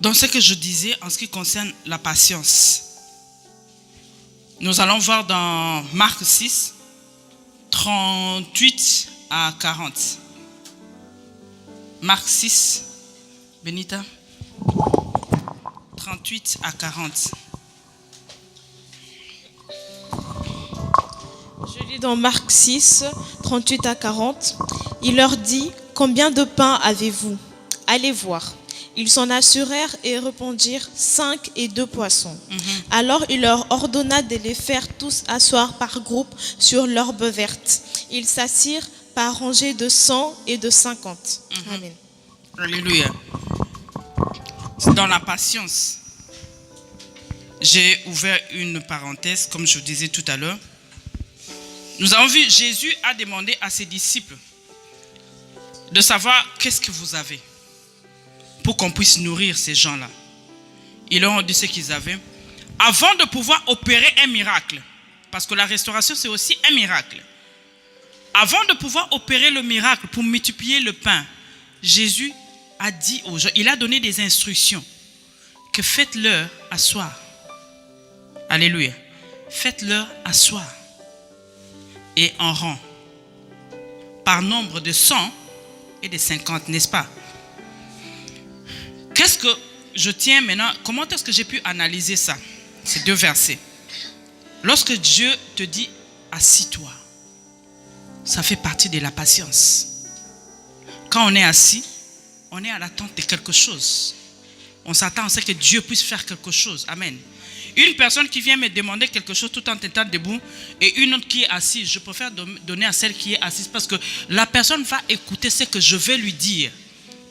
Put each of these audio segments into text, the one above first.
Dans ce que je disais en ce qui concerne la patience, nous allons voir dans Marc 6, 38 à 40. Marc 6, Benita, 38 à 40. Je lis dans Marc 6, 38 à 40. Il leur dit, « Combien de pains avez-vous ? Allez voir. » Ils s'en assurèrent et répondirent, 5 et 2 poissons. Alors il leur ordonna de les faire tous asseoir par groupe sur l'herbe verte. Ils s'assirent par rangées de 100 et de 50. Amen. Alléluia. Dans la patience, j'ai ouvert une parenthèse, comme je vous disais tout à l'heure. Nous avons vu, Jésus a demandé à ses disciples de savoir qu'est-ce que vous avez pour qu'on puisse nourrir ces gens-là. Ils leur ont dit ce qu'ils avaient. Avant de pouvoir opérer un miracle, parce que la restauration c'est aussi un miracle. Avant de pouvoir opérer le miracle pour multiplier le pain, Jésus a dit aux gens, il a donné des instructions que faites-leur asseoir. Alléluia. Faites-leur asseoir. Et en rang. Par nombre de 100 et de 50, n'est-ce pas? Qu'est-ce que je tiens maintenant? Comment est-ce que j'ai pu analyser ça? Ces deux versets. Lorsque Dieu te dit assis-toi, ça fait partie de la patience. Quand on est assis, on est à l'attente de quelque chose. On s'attend à ce que Dieu puisse faire quelque chose. Amen. Une personne qui vient me demander quelque chose tout en étant debout et une autre qui est assise, je préfère donner à celle qui est assise parce que la personne va écouter ce que je vais lui dire.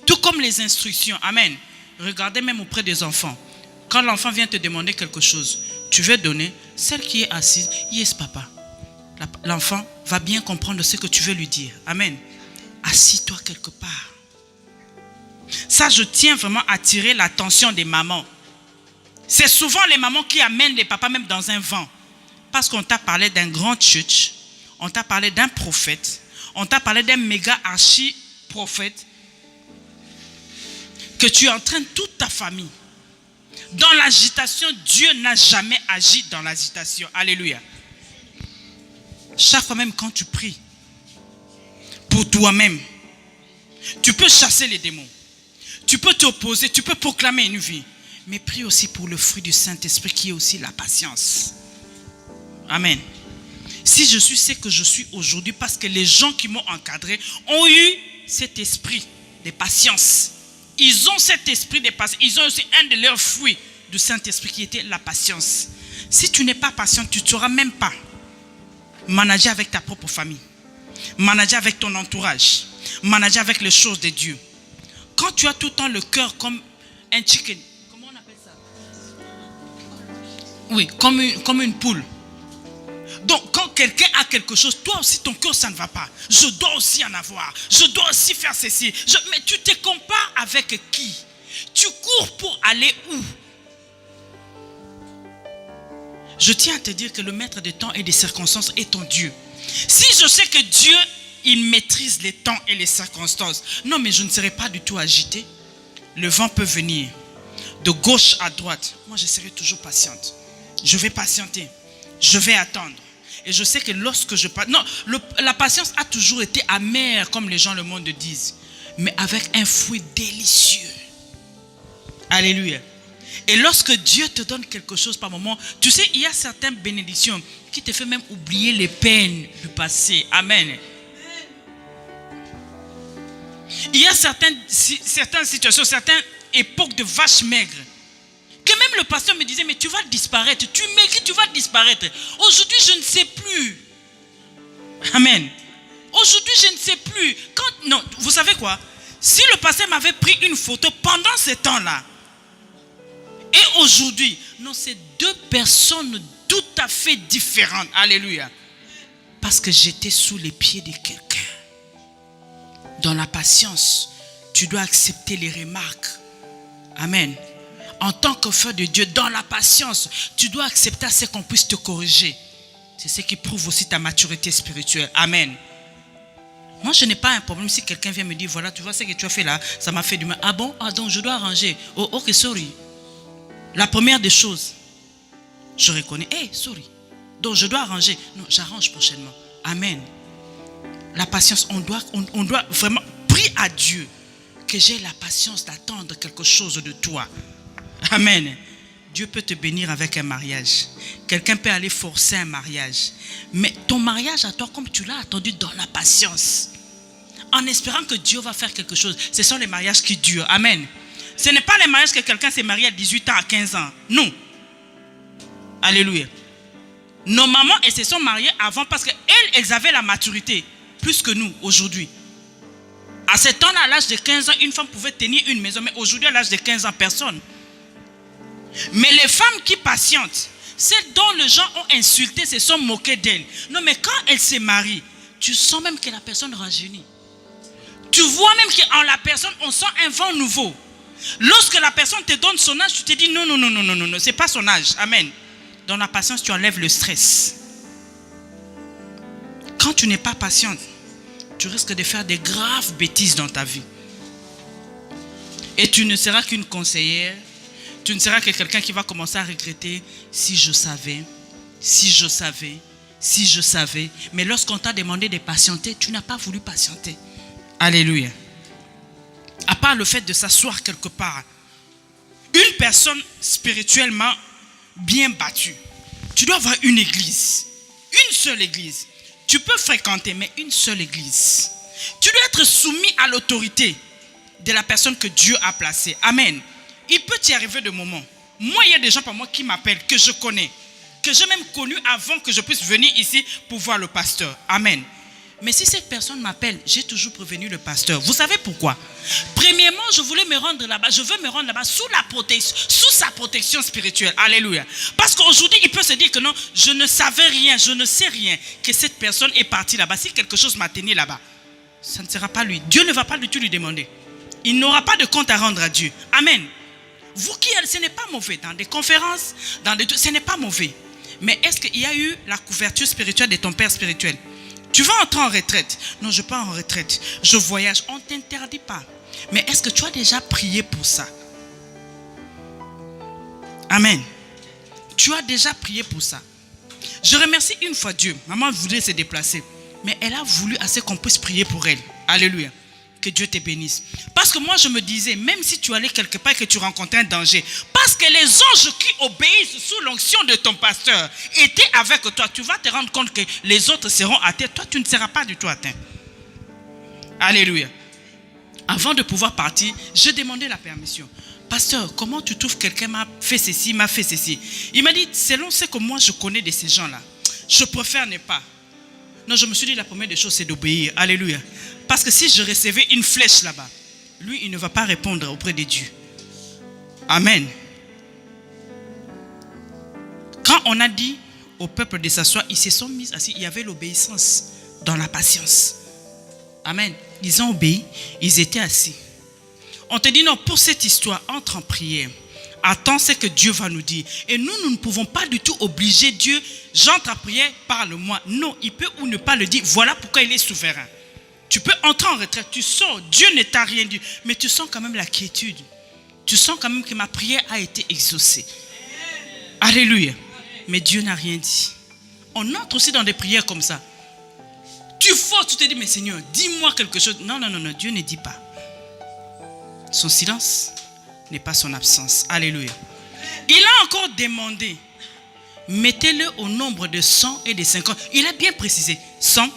Tout comme les instructions. Amen. Regardez même auprès des enfants. Quand l'enfant vient te demander quelque chose, tu veux donner, celle qui est assise, yes papa. L'enfant va bien comprendre ce que tu veux lui dire. Amen. Assis-toi quelque part. Ça, je tiens vraiment à attirer l'attention des mamans. C'est souvent les mamans qui amènent les papas même dans un vent. Parce qu'on t'a parlé d'un grand church, on t'a parlé d'un prophète, on t'a parlé d'un méga archi-prophète, que tu entraînes toute ta famille. Dans l'agitation, Dieu n'a jamais agi dans l'agitation. Alléluia. Chaque fois même quand tu pries pour toi-même, tu peux chasser les démons. Tu peux t'opposer, tu peux proclamer une vie. Mais prie aussi pour le fruit du Saint-Esprit qui est aussi la patience. Amen. Si je suis ce que je suis aujourd'hui, parce que les gens qui m'ont encadré ont eu cet esprit de patience. Ils ont cet esprit de patience. Ils ont aussi un de leurs fruits du Saint-Esprit qui était la patience. Si tu n'es pas patient, tu ne sauras même pas manager avec ta propre famille. Manager avec ton entourage. Manager avec les choses de Dieu. Quand tu as tout le temps le cœur comme un chicken. Comment on appelle ça? Oui, comme une poule. Donc, quand quelqu'un a quelque chose, toi aussi, ton cœur, ça ne va pas. Je dois aussi en avoir. Je dois aussi faire ceci. Mais tu te compares avec qui? Tu cours pour aller où? Je tiens à te dire que le maître des temps et des circonstances est ton Dieu. Si je sais que Dieu, il maîtrise les temps et les circonstances, non, mais je ne serai pas du tout agité. Le vent peut venir de gauche à droite. Moi, je serai toujours patiente. Je vais patienter. Je vais attendre. Et je sais que lorsque je passe... Non, la patience a toujours été amère, comme les gens le monde disent. Mais avec un fruit délicieux. Alléluia. Et lorsque Dieu te donne quelque chose par moment, tu sais, il y a certaines bénédictions qui te font même oublier les peines du passé. Amen. Il y a certaines situations, certaines époques de vaches maigres. Que même le pasteur me disait, mais tu vas disparaître. Tu maigris, tu vas disparaître. Aujourd'hui, je ne sais plus. Amen. Aujourd'hui, je ne sais plus. Non, vous savez quoi? Si le pasteur m'avait pris une photo pendant ce temps-là, et aujourd'hui, non, c'est deux personnes tout à fait différentes. Alléluia. Parce que j'étais sous les pieds de quelqu'un. Dans la patience, tu dois accepter les remarques. Amen. En tant qu'enfant de Dieu, dans la patience, tu dois accepter à ce qu'on puisse te corriger. C'est ce qui prouve aussi ta maturité spirituelle. Amen. Moi, je n'ai pas un problème si quelqu'un vient me dire, voilà, tu vois ce que tu as fait là, ça m'a fait du mal. Ah bon? Ah donc je dois arranger. Oh, ok, sorry. La première des choses, je reconnais, hey, sorry. Donc je dois arranger. Non, j'arrange prochainement. Amen. La patience, on doit vraiment prier à Dieu que j'ai la patience d'attendre quelque chose de toi. Amen. Dieu peut te bénir avec un mariage. Quelqu'un peut aller forcer un mariage. Mais ton mariage à toi, comme tu l'as attendu dans la patience, en espérant que Dieu va faire quelque chose, ce sont les mariages qui durent. Amen. Ce n'est pas les mariages que quelqu'un s'est marié à 18 ans, à 15 ans. Non. Alléluia. Nos mamans, elles se sont mariées avant parce qu'elles avaient la maturité plus que nous aujourd'hui. À ce temps-là, à l'âge de 15 ans, une femme pouvait tenir une maison. Mais aujourd'hui, à l'âge de 15 ans, personne. Mais les femmes qui patientent, celles dont les gens ont insulté, se sont moqués d'elles. Non, mais quand elles se marient, tu sens même que la personne rajeunit. Tu vois même qu'en la personne, on sent un vent nouveau. Lorsque la personne te donne son âge, tu te dis non, c'est pas son âge. Amen. Dans la patience, tu enlèves le stress. Quand tu n'es pas patiente, tu risques de faire des graves bêtises dans ta vie. Et tu ne seras qu'une conseillère. Tu ne seras que quelqu'un qui va commencer à regretter. Si je savais. Mais lorsqu'on t'a demandé de patienter, tu n'as pas voulu patienter. Alléluia. À part le fait de s'asseoir quelque part. Une personne spirituellement bien battue. Tu dois avoir une église. Une seule église. Tu peux fréquenter, mais une seule église. Tu dois être soumis à l'autorité de la personne que Dieu a placée. Amen. Il peut y arriver de moments. Moi, il y a des gens par moi qui m'appellent, que je connais, que j'ai même connu avant que je puisse venir ici pour voir le pasteur. Amen. Mais si cette personne m'appelle, j'ai toujours prévenu le pasteur. Vous savez pourquoi? Premièrement, je voulais me rendre là-bas. Je veux me rendre là-bas sous sa protection spirituelle. Alléluia. Parce qu'aujourd'hui, il peut se dire que non, je ne savais rien, je ne sais rien, que cette personne est partie là-bas. Si quelque chose m'a tenu là-bas, ça ne sera pas lui. Dieu ne va pas du tout lui demander. Il n'aura pas de compte à rendre à Dieu. Amen. Vous qui allez, ce n'est pas mauvais. Dans des conférences, ce n'est pas mauvais. Mais est-ce qu'il y a eu la couverture spirituelle de ton père spirituel? Tu vas entrer en retraite. Non, je pars en retraite. Je voyage. On ne t'interdit pas. Mais est-ce que tu as déjà prié pour ça? Amen. Tu as déjà prié pour ça. Je remercie une fois Dieu. Maman voulait se déplacer. Mais elle a voulu assez qu'on puisse prier pour elle. Alléluia. Que Dieu te bénisse. Parce que moi je me disais, même si tu allais quelque part et que tu rencontrais un danger, parce que les anges qui obéissent sous l'onction de ton pasteur étaient avec toi, tu vas te rendre compte que les autres seront atteints. Toi, tu ne seras pas du tout atteint. Alléluia. Avant de pouvoir partir, je demandais la permission. Pasteur, comment tu trouves quelqu'un m'a fait ceci, m'a fait ceci? Il m'a dit, selon ce que moi je connais de ces gens-là, je préfère ne pas. Non, je me suis dit, la première des choses, c'est d'obéir. Alléluia. Parce que si je recevais une flèche là-bas, lui, il ne va pas répondre auprès de Dieu. Amen. Quand on a dit au peuple de s'asseoir, ils se sont mis assis. Il y avait l'obéissance dans la patience. Amen. Ils ont obéi, ils étaient assis. On te dit non, pour cette histoire, entre en prière. Attends ce que Dieu va nous dire. Et nous ne pouvons pas du tout obliger Dieu. J'entre à prière, parle-moi. Non, il peut ou ne pas le dire. Voilà pourquoi il est souverain. Tu peux entrer en retraite, tu sors, Dieu ne t'a rien dit, mais tu sens quand même la quiétude. Tu sens quand même que ma prière a été exaucée. Alléluia. Mais Dieu n'a rien dit. On entre aussi dans des prières comme ça. Tu forces, tu te dis, mais Seigneur, dis-moi quelque chose. Non, Dieu ne dit pas. Son silence n'est pas son absence. Alléluia. Il a encore demandé, mettez-le au nombre de 100 et de 50. Il a bien précisé, 100,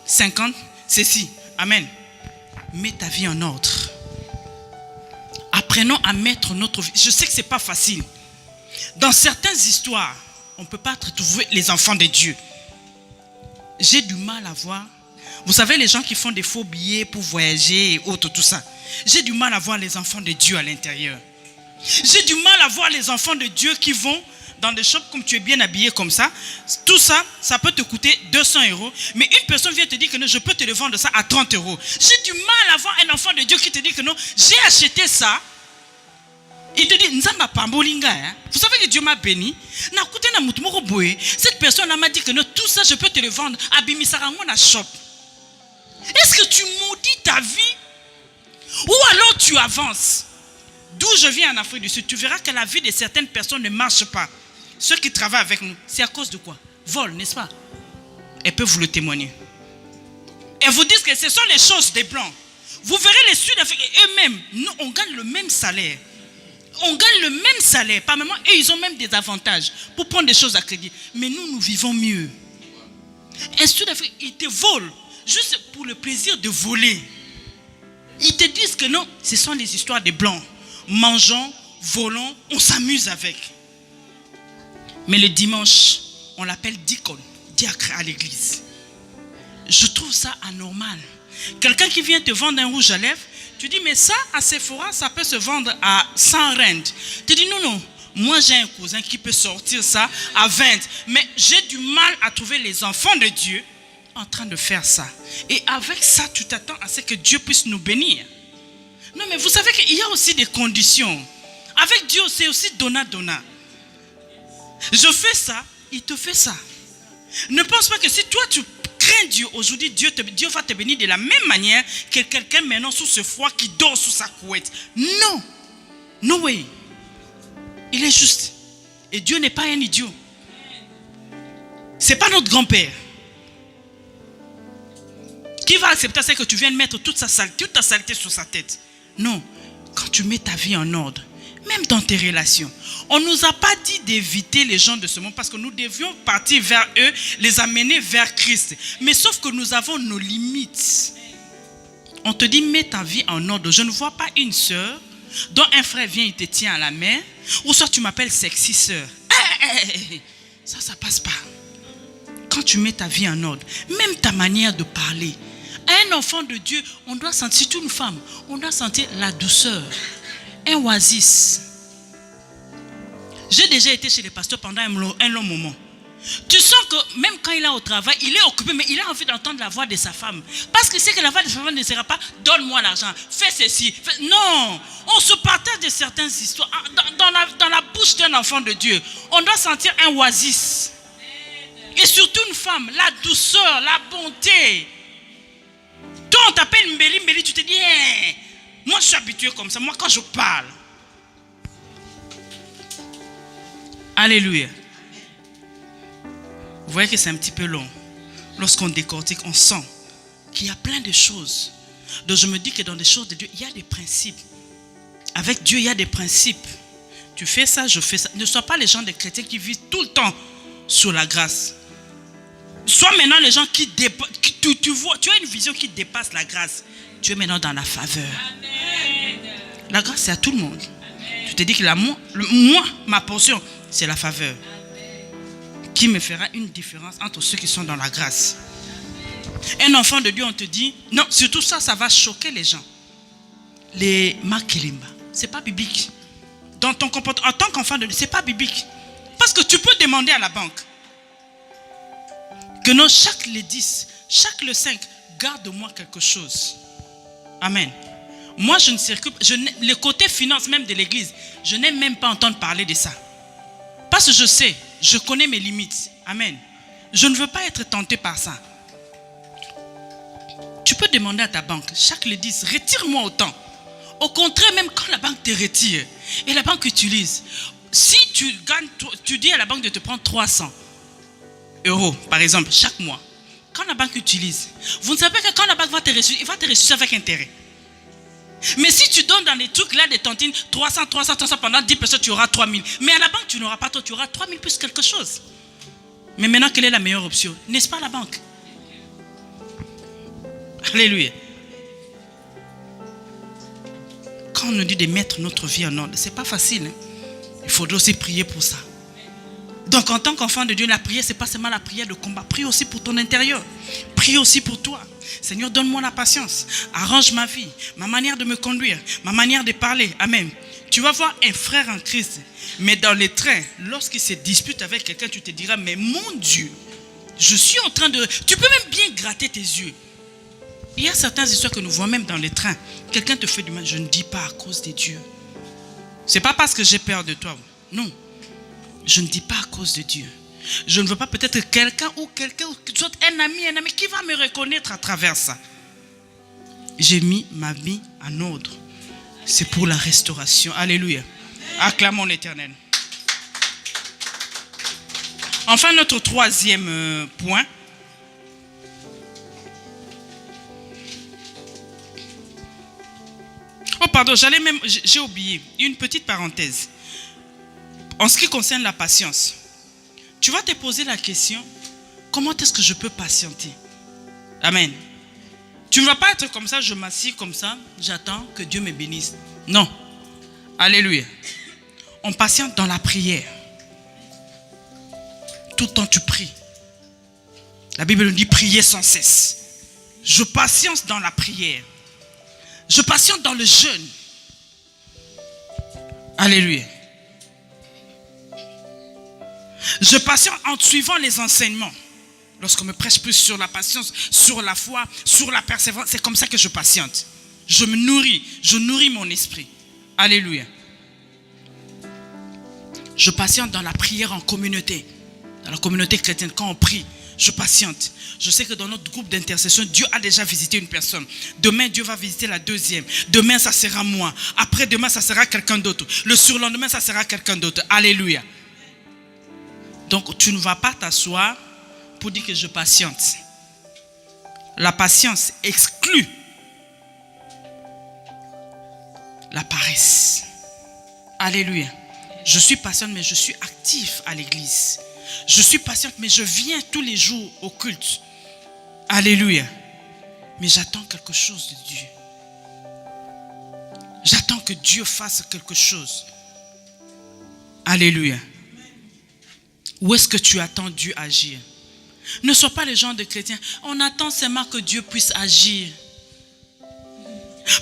50, ceci. Amen. Mets ta vie en ordre. Apprenons à mettre notre vie. Je sais que ce n'est pas facile. Dans certaines histoires, on ne peut pas trouver les enfants de Dieu. J'ai du mal à voir. Vous savez, les gens qui font des faux billets pour voyager et autres, tout ça. J'ai du mal à voir les enfants de Dieu à l'intérieur. J'ai du mal à voir les enfants de Dieu qui vont dans des shops comme tu es bien habillé comme ça. Tout ça, ça peut te coûter 200 €. Mais une personne vient te dire que non, je peux te le vendre ça à 30 €. J'ai du mal à voir un enfant de Dieu qui te dit que non, j'ai acheté ça. Il te dit, Nzamba Pambolinga. Vous savez que Dieu m'a béni. Cette personne m'a dit que non, tout ça, je peux te le vendre à Bimisarango na shop. Est-ce que tu maudis ta vie? Ou alors tu avances? D'où je viens en Afrique du Sud, tu verras que la vie de certaines personnes ne marche pas. Ceux qui travaillent avec nous, c'est à cause de quoi? Vol, n'est-ce pas? Elles peuvent vous le témoigner. Elles vous disent que ce sont les choses des Blancs. Vous verrez les Sud-Africains eux-mêmes, nous, on gagne le même salaire. On gagne le même salaire. Par moment, et ils ont même des avantages pour prendre des choses à crédit. Mais nous, nous vivons mieux. Un Sud-Africain, ils te volent juste pour le plaisir de voler. Ils te disent que non, ce sont les histoires des Blancs. Mangeons, volons, on s'amuse avec. Mais le dimanche, on l'appelle diacre à l'église. Je trouve ça anormal. Quelqu'un qui vient te vendre un rouge à lèvres, tu dis, mais ça, à Sephora, ça peut se vendre à 100 rand. Tu dis, non, moi j'ai un cousin qui peut sortir ça à 20. Mais j'ai du mal à trouver les enfants de Dieu en train de faire ça. Et avec ça, tu t'attends à ce que Dieu puisse nous bénir. Non, mais vous savez qu'il y a aussi des conditions. Avec Dieu, c'est aussi donnant. Je fais ça, il te fait ça. Ne pense pas que si toi tu crains Dieu, aujourd'hui Dieu va te bénir de la même manière que quelqu'un maintenant sous ce froid qui dort sous sa couette. Non. No way. Il est juste. Et Dieu n'est pas un idiot. C'est pas notre grand-père qui va accepter ça que tu viennes mettre toute ta saleté sur sa tête. Non. Quand tu mets ta vie en ordre, même dans tes relations, on ne nous a pas dit d'éviter les gens de ce monde parce que nous devions partir vers eux, les amener vers Christ. Mais sauf que nous avons nos limites. On te dit, mets ta vie en ordre. Je ne vois pas une sœur dont un frère vient, il te tient à la main, ou soit tu m'appelles sexy sœur. Ça passe pas. Quand tu mets ta vie en ordre, même ta manière de parler, à un enfant de Dieu, on doit sentir, surtout une femme, on doit sentir la douceur, un oasis. J'ai déjà été chez les pasteurs pendant un long moment. Tu sens que même quand il est au travail, il est occupé, mais il a envie d'entendre la voix de sa femme. Parce qu'il sait que la voix de sa femme ne sera pas « donne-moi l'argent, fais ceci ». Non, on se partage de certaines histoires. Dans la bouche d'un enfant de Dieu, on doit sentir un oasis. Et surtout une femme, la douceur, la bonté. Toi, on t'appelle Mbeli, tu te dis hey, moi je suis habitué comme ça, moi quand je parle. Alléluia. Vous voyez que c'est un petit peu long. Lorsqu'on décortique, on sent qu'il y a plein de choses. Donc je me dis que dans les choses de Dieu, il y a des principes. Avec Dieu, il y a des principes. Tu fais ça, je fais ça. Ne sois pas les gens des chrétiens qui vivent tout le temps sur la grâce. Sois maintenant les gens qui dépassent. Tu as une vision qui dépasse la grâce. Tu es maintenant dans la faveur. Amen. La grâce, c'est à tout le monde. Amen. Tu te dis que moi, ma portion, c'est la faveur. Amen. Qui me fera une différence entre ceux qui sont dans la grâce. Amen. Un enfant de Dieu, on te dit, non, surtout ça va choquer les gens. Les makelimba, c'est pas biblique. Dans ton comportement, en tant qu'enfant de Dieu, c'est pas biblique. Parce que tu peux demander à la banque que non, chaque le 10, chaque le 5, garde-moi quelque chose. Amen. Moi, je ne circule, le côté finance même de l'église, je n'aime même pas entendre parler de ça. Parce que je sais, je connais mes limites. Amen. Je ne veux pas être tenté par ça. Tu peux demander à ta banque, chaque le 10, retire-moi autant. Au contraire, même quand la banque te retire et la banque utilise, si tu gagnes, tu dis à la banque de te prendre 300 euros, par exemple, chaque mois. Quand la banque utilise, vous ne savez que quand la banque va te reçu, il va te reçu avec intérêt. Mais si tu donnes dans les trucs là des tontines, 300 pendant 10 personnes, tu auras 3000. Mais à la banque, tu n'auras pas toi, tu auras 3000 plus quelque chose. Mais maintenant, quelle est la meilleure option? N'est-ce pas la banque? Alléluia. Quand on nous dit de mettre notre vie en ordre, ce n'est pas facile. Il faudrait aussi prier pour ça. Donc en tant qu'enfant de Dieu, la prière, ce n'est pas seulement la prière de combat. Prie aussi pour ton intérieur. Prie aussi pour toi. Seigneur, donne-moi la patience. Arrange ma vie, ma manière de me conduire, ma manière de parler. Amen. Tu vas voir un frère en Christ. Mais dans les trains, lorsqu'il se dispute avec quelqu'un, tu te diras, mais mon Dieu, je suis en train de... Tu peux même bien gratter tes yeux. Il y a certaines histoires que nous voyons même dans les trains. Quelqu'un te fait du mal. Je ne dis pas à cause de Dieu. Ce n'est pas parce que j'ai peur de toi. Non. Je ne dis pas à cause de Dieu. Je ne veux pas peut-être quelqu'un ou soit un ami qui va me reconnaître à travers ça. j'ai mis ma vie en ordre. C'est pour la restauration. Alléluia. Acclamons l'Éternel. Enfin, notre troisième point. Oh pardon, j'ai oublié une petite parenthèse. En ce qui concerne la patience, tu vas te poser la question, comment est-ce que je peux patienter? Amen. Tu ne vas pas être comme ça, je m'assieds comme ça, j'attends que Dieu me bénisse. Non. Alléluia. On patiente dans la prière. Tout le temps tu pries. La Bible nous dit prier sans cesse. Je patiente dans la prière. Je patiente dans le jeûne. Alléluia. Je patiente en suivant les enseignements. Lorsqu'on me prêche plus sur la patience, sur la foi, sur la persévérance, c'est comme ça que je patiente. Je nourris mon esprit. Alléluia. Je patiente dans la prière en communauté. Dans la communauté chrétienne, quand on prie, je patiente. Je sais que dans notre groupe d'intercession, Dieu a déjà visité une personne. Demain, Dieu va visiter la deuxième. Demain, ça sera moi. Après-demain, ça sera quelqu'un d'autre. Le surlendemain, ça sera quelqu'un d'autre. Alléluia. Donc, tu ne vas pas t'asseoir pour dire que je patiente. La patience exclut la paresse. Alléluia. Je suis patiente, mais je suis actif à l'église. Je suis patiente, mais je viens tous les jours au culte. Alléluia. Mais j'attends quelque chose de Dieu. J'attends que Dieu fasse quelque chose. Alléluia. Où est-ce que tu attends Dieu agir? Ne sois pas les gens de chrétiens. On attend seulement que Dieu puisse agir.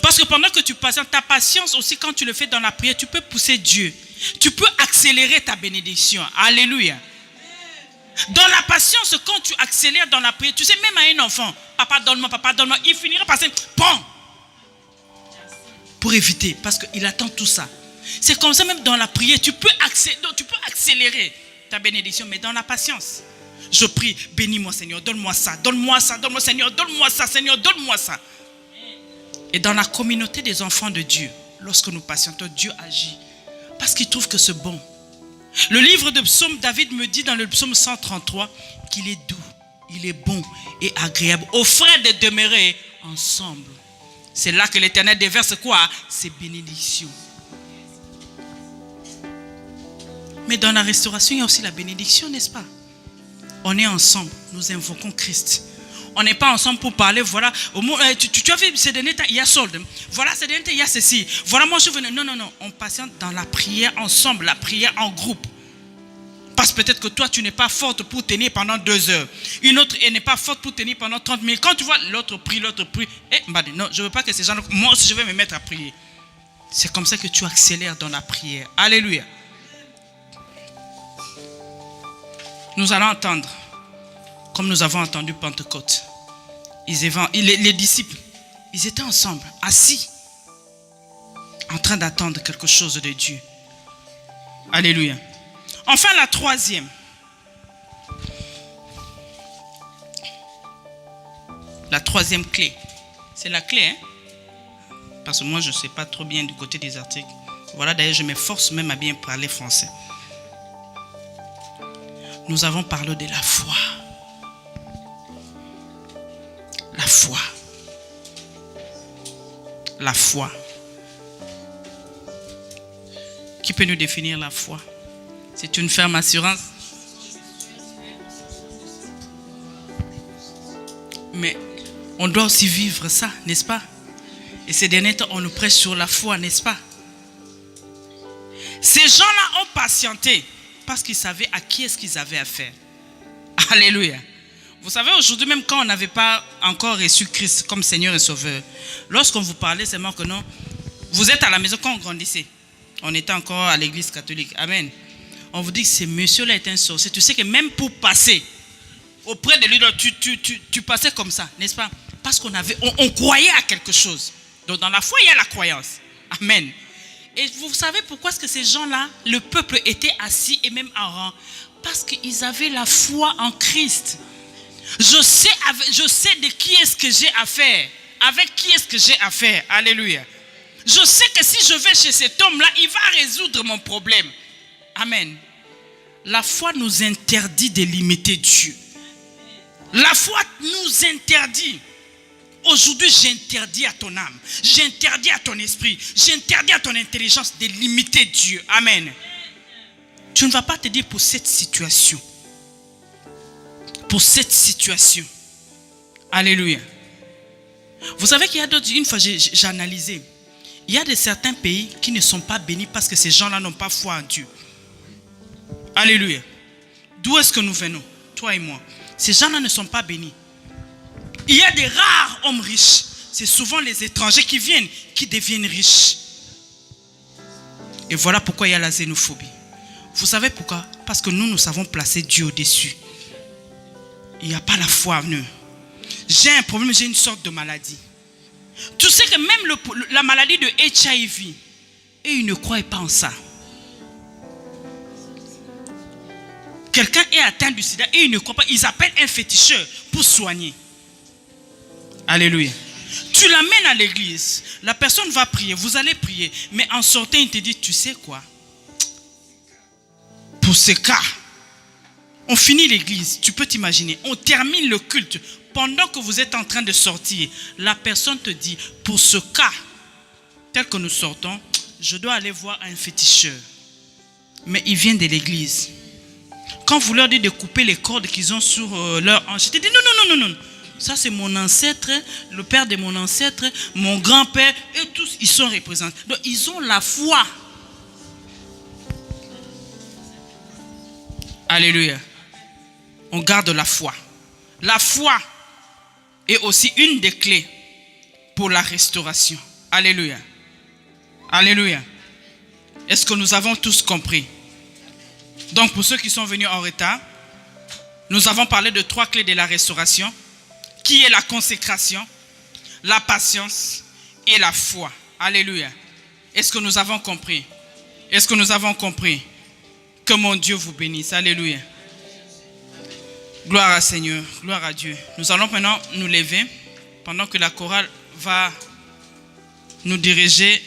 Parce que pendant que tu patientes, ta patience aussi, quand tu le fais dans la prière, tu peux pousser Dieu. Tu peux accélérer ta bénédiction. Alléluia. Dans la patience, quand tu accélères dans la prière, tu sais, même à un enfant, papa donne-moi, il finira par dire, bon. Pour éviter, parce qu'il attend tout ça. C'est comme ça même dans la prière, tu peux accélérer ta bénédiction, mais dans la patience. Je prie, bénis-moi Seigneur, donne-moi ça, donne-moi Seigneur, donne-moi ça, Seigneur, donne-moi ça. Et dans la communauté des enfants de Dieu, lorsque nous patientons, Dieu agit. Parce qu'il trouve que c'est bon. Le livre de Psaume, David me dit dans le Psaume 133 qu'il est doux, il est bon et agréable aux frères de demeurer ensemble. C'est là que l'Éternel déverse quoi? Ses bénédictions. Mais dans la restauration, il y a aussi la bénédiction, n'est-ce pas? On est ensemble, nous invoquons Christ. On n'est pas ensemble pour parler, voilà, tu as vu, ces derniers temps, il y a solde. Voilà, ces derniers temps, il y a ceci. Voilà, moi je suis venu. Non. On patiente dans la prière ensemble, la prière en groupe. Parce que peut-être que toi, tu n'es pas forte pour tenir pendant 2 heures. Une autre, elle n'est pas forte pour tenir pendant 30 minutes. Quand tu vois l'autre prie. Non, je ne veux pas que ces gens, moi aussi je vais me mettre à prier. C'est comme ça que tu accélères dans la prière. Alléluia. Nous allons entendre, comme nous avons entendu Pentecôte. Les disciples, ils étaient ensemble, assis, en train d'attendre quelque chose de Dieu. Alléluia. Enfin, la troisième. La troisième clé. C'est la clé, hein? Parce que moi, je ne sais pas trop bien du côté des articles. Voilà, d'ailleurs, je m'efforce même à bien parler français. Nous avons parlé de la foi. La foi. La foi. Qui peut nous définir la foi? C'est une ferme assurance. Mais on doit aussi vivre ça, n'est-ce pas? Et ces derniers temps, on nous prêche sur la foi, n'est-ce pas? Ces gens-là ont patienté parce qu'ils savaient à qui est-ce qu'ils avaient affaire. Alléluia. Vous savez, aujourd'hui, même quand on n'avait pas encore reçu Christ comme Seigneur et Sauveur, lorsqu'on vous parlait seulement que non, vous êtes à la maison quand on grandissait. On était encore à l'église catholique. Amen. On vous dit que ce monsieur-là est un sorcier. Tu sais que même pour passer auprès de lui, tu passais comme ça, n'est-ce pas? Parce qu'on croyait à quelque chose. Donc dans la foi, il y a la croyance. Amen. Et vous savez pourquoi est-ce que ces gens-là, le peuple était assis et même en rang? Parce qu'ils avaient la foi en Christ. Je sais de qui est-ce que j'ai affaire. avec qui est-ce que j'ai affaire? Alléluia. Je sais que si je vais chez cet homme-là, il va résoudre mon problème. Amen. La foi nous interdit de limiter Dieu. La foi nous interdit. Aujourd'hui, j'interdis à ton âme, j'interdis à ton esprit, j'interdis à ton intelligence de limiter Dieu. Amen. Tu ne vas pas te dire pour cette situation. Pour cette situation. Alléluia. Vous savez qu'il y a d'autres, une fois j'ai analysé, il y a de certains pays qui ne sont pas bénis parce que ces gens-là n'ont pas foi en Dieu. Alléluia. D'où est-ce que nous venons, toi et moi? Ces gens-là ne sont pas bénis. Il y a des rares hommes riches. C'est souvent les étrangers qui viennent, qui deviennent riches. Et voilà pourquoi il y a la xénophobie. Vous savez pourquoi? Parce que nous savons placer Dieu au-dessus. Il n'y a pas la foi en nous. J'ai un problème, j'ai une sorte de maladie. Tu sais que même la maladie de HIV, et ils ne croient pas en ça. Quelqu'un est atteint du sida et il ne croit pas. Ils appellent un féticheur pour soigner. Alléluia. Tu l'amènes à l'église. La personne va prier. Vous allez prier. Mais en sortant, il te dit, tu sais quoi? Pour ce cas, on finit l'église. Tu peux t'imaginer. On termine le culte. Pendant que vous êtes en train de sortir, la personne te dit, pour ce cas, tel que nous sortons, je dois aller voir un féticheur. Mais il vient de l'église. Quand vous leur dites de couper les cordes qu'ils ont sur leur hanche, ils te disent, non. Ça, c'est mon ancêtre, le père de mon ancêtre, mon grand-père, et tous, ils sont représentés. Donc, ils ont la foi. Alléluia. On garde la foi. La foi est aussi une des clés pour la restauration. Alléluia. Alléluia. Est-ce que nous avons tous compris? Donc, pour ceux qui sont venus en retard, nous avons parlé de 3 clés de la restauration, qui est la consécration, la patience et la foi. Alléluia. Est-ce que nous avons compris? Est-ce que nous avons compris? Que mon Dieu vous bénisse. Alléluia. Gloire à Seigneur, gloire à Dieu. Nous allons maintenant nous lever pendant que la chorale va nous diriger